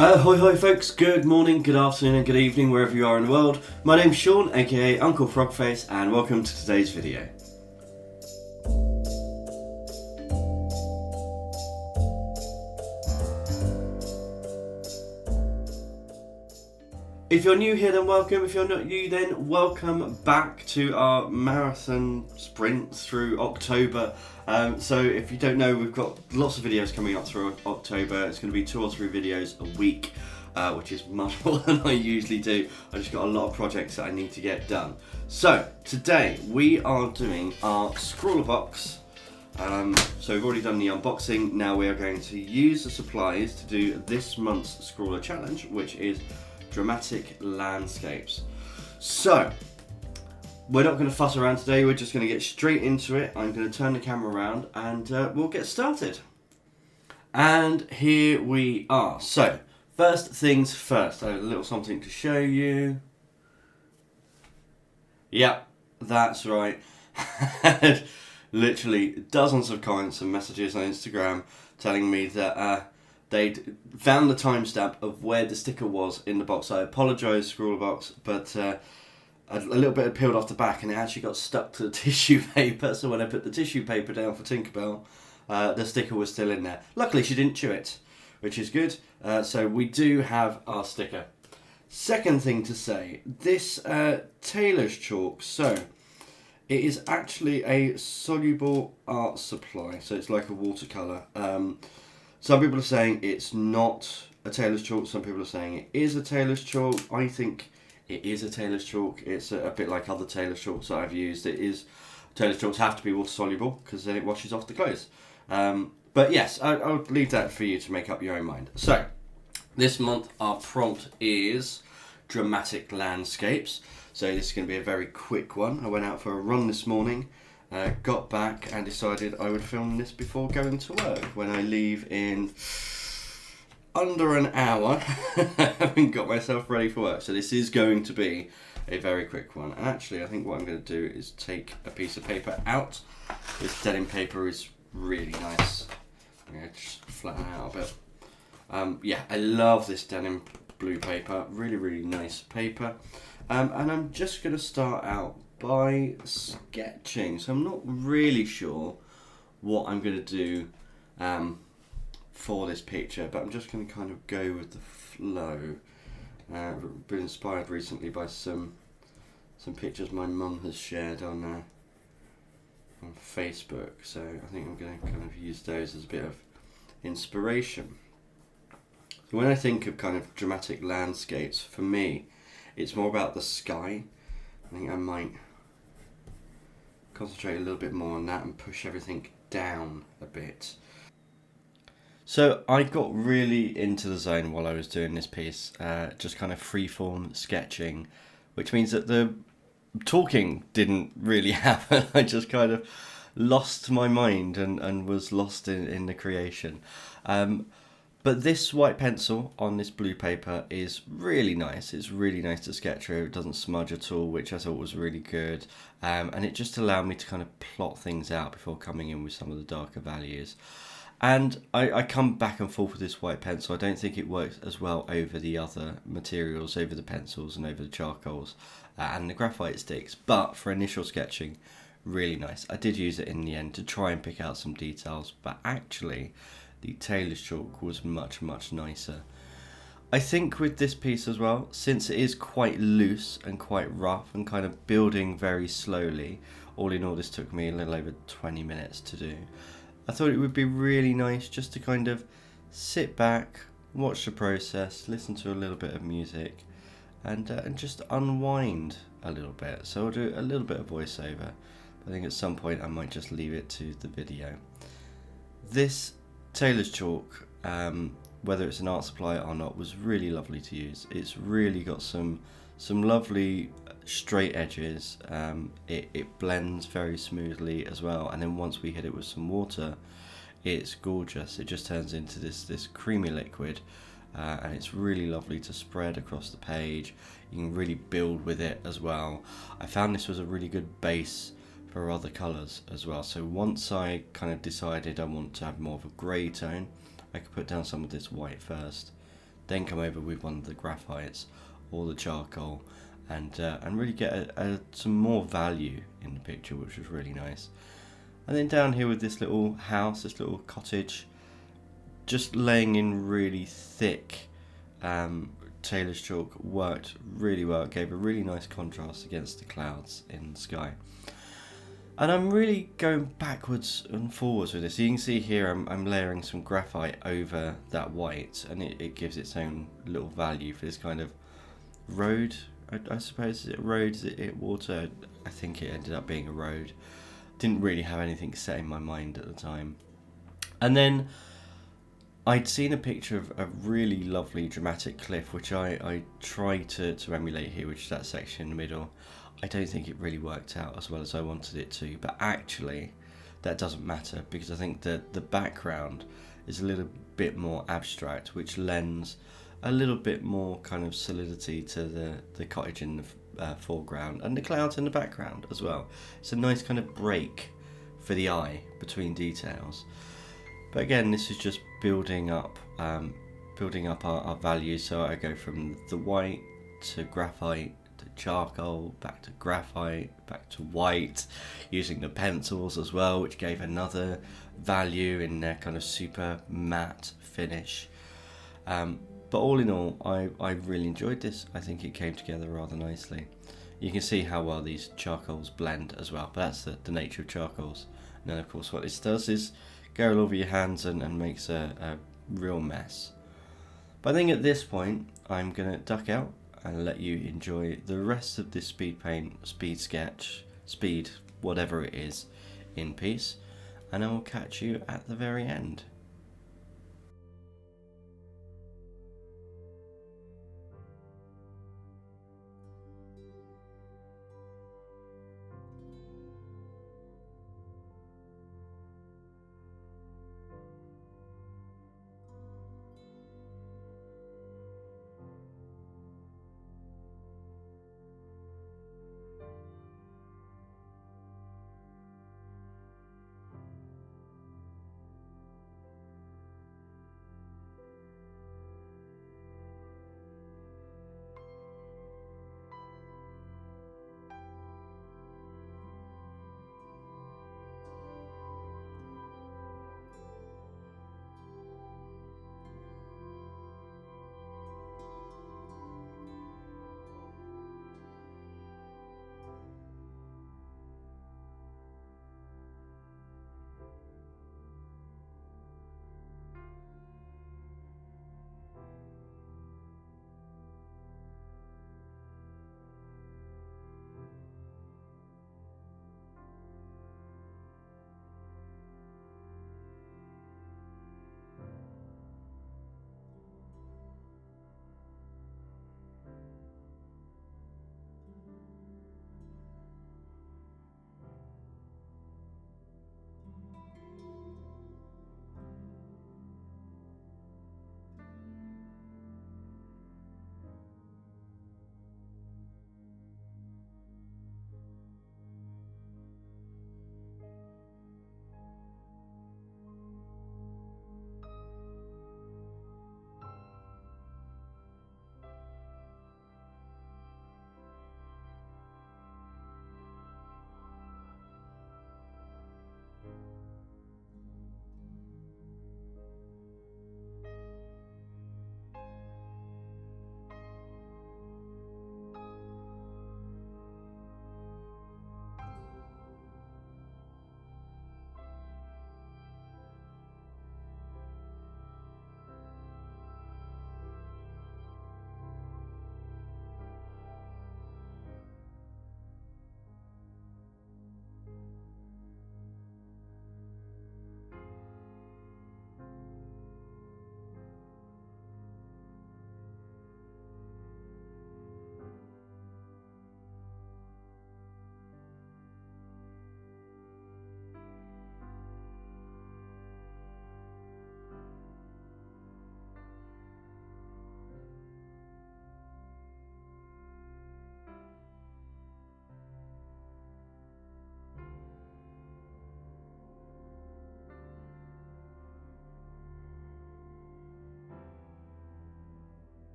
Hoi folks, good morning, good afternoon and good evening wherever you are in the world. My name's Sean, aka Uncle Frogface, and welcome to today's video. If you're new here, then welcome. If you're not new, then welcome back to our marathon sprint through October. So if you don't know, we've got lots of videos coming up through October. It's going to be 2 or 3 videos a week, which is much more than I usually do. I just got a lot of projects that I need to get done. So today we are doing our Scrawler box. So we've already done the unboxing. Now we are going to use the supplies to do this month's Scrawler challenge, which is dramatic landscapes. So we're not going to fuss around today, we're just going to get straight into it. I'm going to turn the camera around and we'll get started. And here we are. So first things first, I have a little something to show you. Yep, that's right. Literally dozens of comments and messages on Instagram telling me that they'd found the timestamp of where the sticker was in the box. I apologise, Scrawler box, but a little bit had peeled off the back and it actually got stuck to the tissue paper. So when I put the tissue paper down for Tinkerbell, the sticker was still in there. Luckily she didn't chew it, which is good. So we do have our sticker. Second thing to say, this tailor's chalk. So it is actually a soluble art supply. So it's like a watercolour. Some people are saying it's not a tailor's chalk. Some people are saying it is a tailor's chalk. I think it is a tailor's chalk. It's a bit like other tailor's chalks that I've used. Tailor's chalks have to be water soluble because then it washes off the clothes. But yes, I'll leave that for you to make up your own mind. So this month our prompt is dramatic landscapes. So this is going to be a very quick one. I went out for a run this morning. Got back and decided I would film this before going to work when I leave in under an hour. Having got myself ready for work. So this is going to be a very quick one. And actually I think what I'm going to do is take a piece of paper out. This denim paper is really nice. I'm going to just flatten it out a bit. Yeah, I love this denim blue paper. Really, really nice paper. And I'm just going to start out by sketching. So I'm not really sure what I'm going to do for this picture, but I'm just going to kind of go with the flow. Been inspired recently by some pictures my mum has shared on Facebook, so I think I'm going to kind of use those as a bit of inspiration. So when I think of kind of dramatic landscapes, for me it's more about the sky. I think I might concentrate a little bit more on that and push everything down a bit. So I got really into the zone while I was doing this piece, just kind of freeform sketching, which means that the talking didn't really happen. I just kind of lost my mind and was lost in the creation. But this white pencil on this blue paper is really nice. It's really nice to sketch through. It doesn't smudge at all, which I thought was really good. And it just allowed me to kind of plot things out before coming in with some of the darker values. And I come back and forth with this white pencil. I don't think it works as well over the other materials, over the pencils and over the charcoals and the graphite sticks. But for initial sketching, really nice. I did use it in the end to try and pick out some details, but actually the tailor's chalk was much, much nicer. I think with this piece as well, since it is quite loose and quite rough and kind of building very slowly, all in all this took me a little over 20 minutes to do. I thought it would be really nice just to kind of sit back, watch the process, listen to a little bit of music and just unwind a little bit. So I'll do a little bit of voiceover. I think at some point I might just leave it to the video. This tailor's chalk, whether it's an art supply or not, was really lovely to use. It's really got some lovely straight edges. It blends very smoothly as well, and then once we hit it with some water, it's gorgeous. It just turns into this creamy liquid, and it's really lovely to spread across the page. You can really build with it as well. I found this was a really good base for other colours as well. So once I kind of decided I want to have more of a grey tone, I could put down some of this white first, then come over with one of the graphites or the charcoal, and really get some more value in the picture, which was really nice. And then down here with this little house, this little cottage, just laying in really thick tailor's chalk worked really well. It gave a really nice contrast against the clouds in the sky. And I'm really going backwards and forwards with this. You can see here I'm layering some graphite over that white, and it gives its own little value for this kind of road. I suppose, is it road? Is it water? I think it ended up being a road. Didn't really have anything set in my mind at the time. And then I'd seen a picture of a really lovely dramatic cliff, which I tried to emulate here, which is that section in the middle. I don't think it really worked out as well as I wanted it to, but actually that doesn't matter, because I think that the background is a little bit more abstract, which lends a little bit more kind of solidity to the cottage in the foreground and the clouds in the background as well. It's a nice kind of break for the eye between details. But again, this is just building up our values. So I go from the white to graphite to charcoal, back to graphite, back to white, using the pencils as well, which gave another value in their kind of super matte finish. But all in all, I really enjoyed this. I think it came together rather nicely. You can see how well these charcoals blend as well, but that's the nature of charcoals. And then of course what this does is go all over your hands and makes a real mess. But I think at this point I'm going to duck out and let you enjoy the rest of this speed paint, speed sketch, speed whatever it is in peace, and I will catch you at the very end.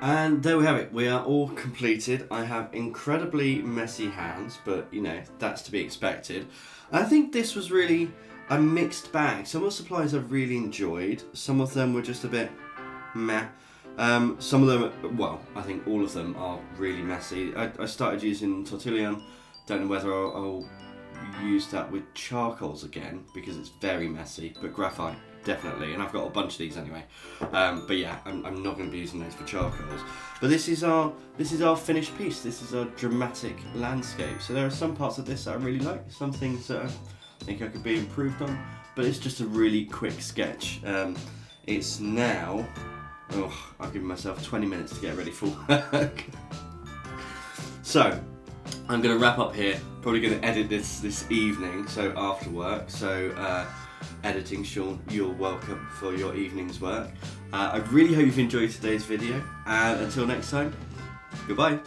And there we have it, we are all completed. I have incredibly messy hands, but you know, that's to be expected. I think this was really a mixed bag. Some of the supplies I've really enjoyed, some of them were just a bit meh. Some of them, well, I think all of them are really messy. I started using Tortillion, don't know whether I'll use that with charcoals again, because it's very messy, but graphite, definitely, and I've got a bunch of these anyway. But yeah, I'm not going to be using those for charcoals. But this is our finished piece. This is our dramatic landscape. So there are some parts of this that I really like, some things that I think I could be improved on, but it's just a really quick sketch. It's now, I've given myself 20 minutes to get ready for work. So I'm going to wrap up here. Probably going to edit this evening, so after work. So editing, Sean, you're welcome for your evening's work. I really hope you've enjoyed today's video, and until next time, goodbye.